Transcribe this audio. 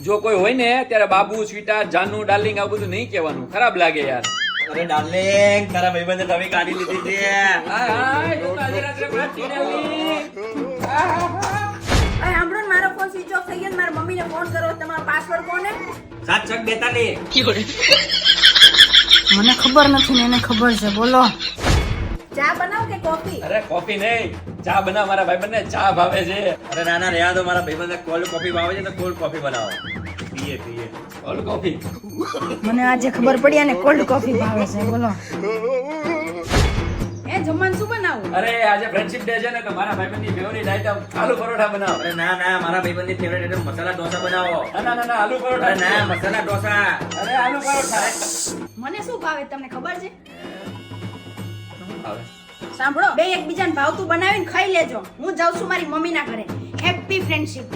જો કોઈ હોય ને ત્યારે બાબુ, સ્વીટા, જાનુ, ડાર્લિંગ આ બધું નહીં કહેવાનું, ખરાબ લાગે યાર. અરે ડાર્લિંગ, તારા ભાઈબંધે નવી કાઢી લીધી છે. હાય હાય, જો તો આજે રાત્રે પાર્ટી ડાર્લિંગ. અરે સાંભળો ને, મારો ફોન સ્વિચ ઓફ થઈ ગયો ને મારા મમ્મીને ફોન કરો. તમારો પાસવર્ડ કોને? 742. મને ખબર નથી ને એને ખબર છે. બોલો. ચા બનાવ કે કોફી? અરે કોફી નહીં, ચા બનાવ. મારા ભાઈબંધને ચા ભાવે છે. અરે નાના રહ્યા તો મારા ભાઈબંધે કોલ્ડ કોફી ભાવે છે તો કોલ્ડ કોફી બનાવો. પીએ. Cold coffee. મને આજે ખબર પડી અને કોલ્ડ કોફી ભાવે છે. બોલો. એ જમવાનું શું બનાવું? અરે આજે ફ્રેન્ડશિપ ડે છે ને તો મારા ભાઈબંધની ફેવરિટ આઈટમ આલુ પરોઠા બનાવો. અરે ના મારા ભાઈબંધની ફેવરેટ આઈટમ મસાલા ઢોસા બનાવો. ના આલુ અરે પરોઠા. ના મસાલા ઢોસા. અરે આલુ પરોઠા. મને શું ભાવે તમને ખબર છે? આવે. સાંભળો, બે એકબીજાને ભાવતું બનાવીને ખાઈ લેજો. હું જાઉં છું મારી મમ્મીના ઘરે. Happy friendship.